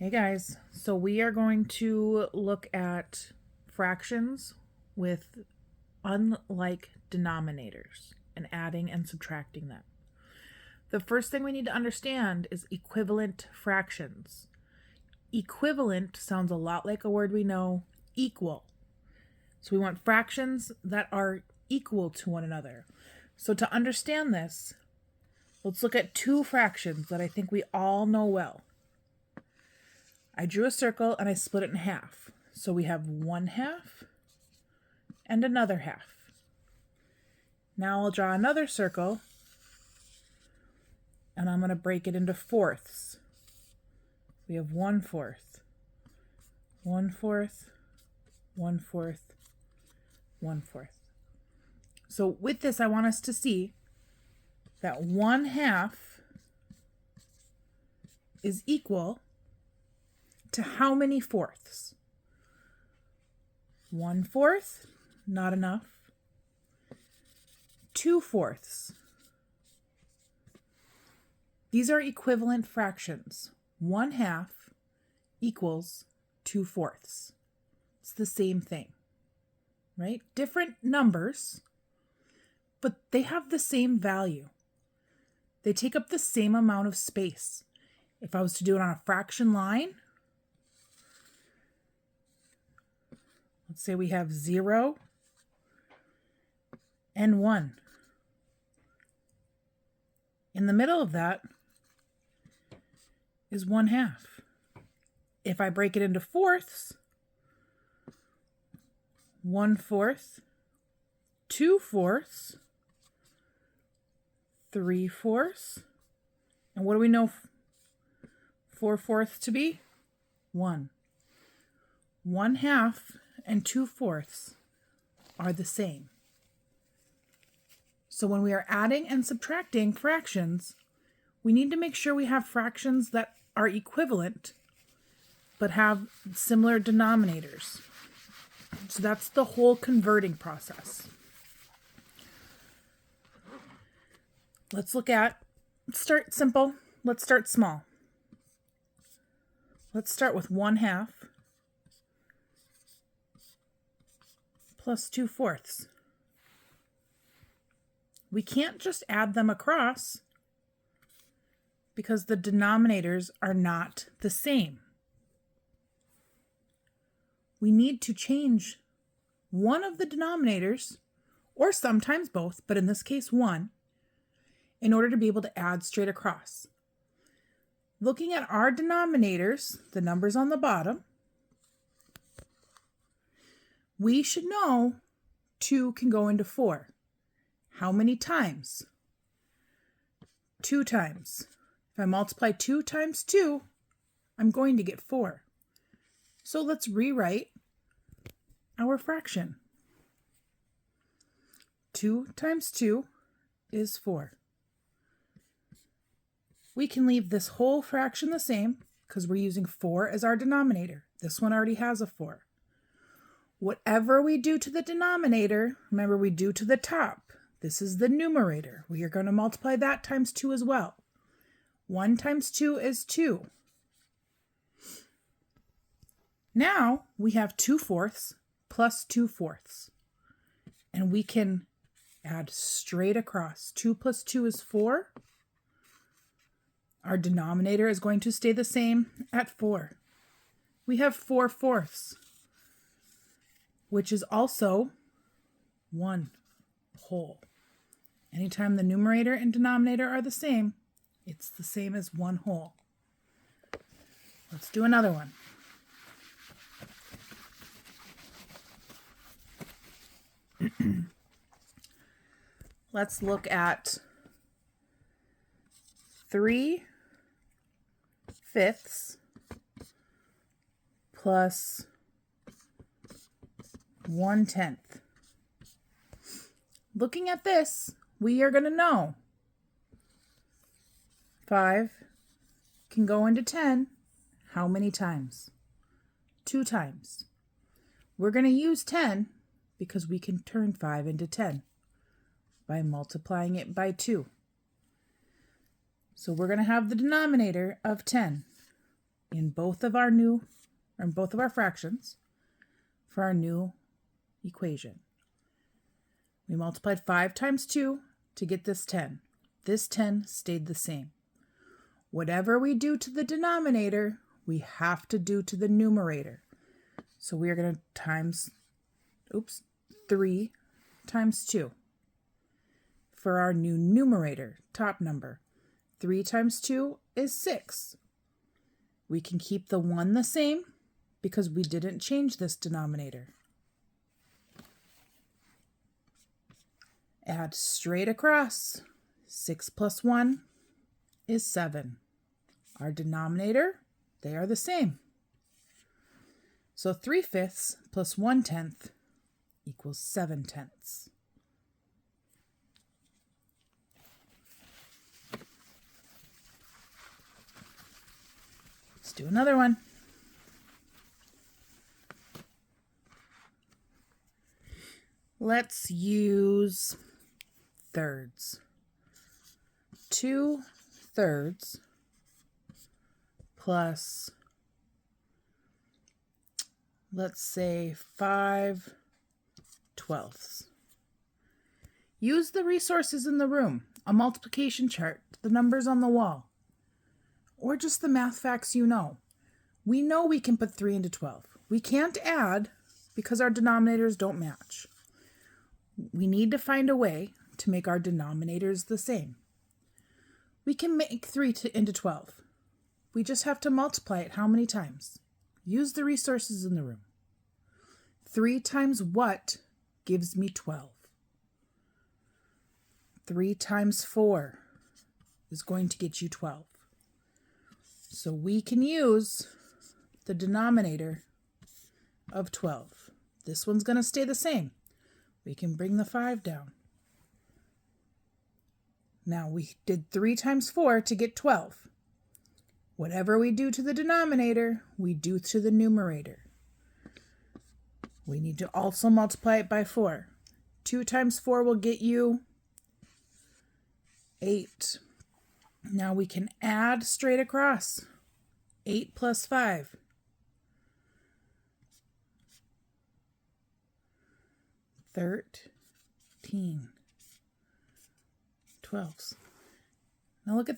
Hey guys, so we are going to look at fractions with unlike denominators and adding and subtracting them. The first thing we need to understand is equivalent fractions. Equivalent sounds a lot like a word we know, equal. So we want fractions that are equal to one another. So to understand this, let's look at two fractions that I think we all know well. I drew a circle and I split it in half. So we have 1/2 and another half. Now I'll draw another circle and I'm going to break it into fourths. We have 1/4, 1/4, 1/4, 1/4. So with this, I want us to see that 1/2 is equal to how many fourths? 1/4, not enough. 2/4. These are equivalent fractions. 1/2 equals 2/4. It's the same thing, right? Different numbers, but they have the same value. They take up the same amount of space. If I was to do it on a fraction line, let's say we have 0 and 1. In the middle of that is 1/2. If I break it into fourths, 1/4, 2/4, 3/4, and what do we know 4/4 to be? 1. 1/2 and 2/4 are the same. So when we are adding and subtracting fractions, we need to make sure we have fractions that are equivalent but have similar denominators. So that's the whole converting process. Let's start simple. Let's start small. Let's start with 1/2 plus 2/4. We can't just add them across because the denominators are not the same. We need to change one of the denominators, or sometimes both, but in this case one, in order to be able to add straight across. Looking at our denominators, the numbers on the bottom, we should know 2 can go into 4. How many times? 2 times. If I multiply 2 times 2, I'm going to get 4. So let's rewrite our fraction. 2 times 2 is 4. We can leave this whole fraction the same because we're using 4 as our denominator. This one already has a 4. Whatever we do to the denominator, remember we do to the top. This is the numerator. We are going to multiply that times 2 as well. 1 times 2 is 2. Now we have 2/4 plus 2/4. And we can add straight across. 2 plus 2 is 4. Our denominator is going to stay the same at 4. We have 4/4, which is also 1 whole. Anytime the numerator and denominator are the same, it's the same as 1 whole. Let's do another one. Let's look at 3/5 plus 1/10. Looking at this, we are going to know 5 can go into 10 how many times? 2 times. We're going to use 10 because we can turn 5 into 10 by multiplying it by 2. So we're going to have the denominator of 10 in both of our fractions for our new equation. We multiplied 5 times 2 to get this 10. This 10 stayed the same. Whatever we do to the denominator, we have to do to the numerator. So we are going to times 3 times 2 for our new numerator, top number. 3 times 2 is 6. We can keep the 1 the same because we didn't change this denominator. Add straight across. 6 plus 1 is 7. Our denominator, they are the same. So 3/5 plus 1/10 equals 7/10. Let's do another one. Let's use thirds. 2/3 plus, let's say, 5/12. Use the resources in the room, a multiplication chart, the numbers on the wall, or just the math facts you know. We know we can put 3 into 12. We can't add because our denominators don't match. We need to find a way to make our denominators the same. We can make 3 into 12. We just have to multiply it how many times? Use the resources in the room. 3 times what gives me 12? 3 times 4 is going to get you 12. So we can use the denominator of 12. This one's going to stay the same. We can bring the 5 down. Now we did 3 times 4 to get 12. Whatever we do to the denominator, we do to the numerator. We need to also multiply it by 4. 2 times 4 will get you 8. Now we can add straight across. 8 plus 5. 13. 12s. Now look at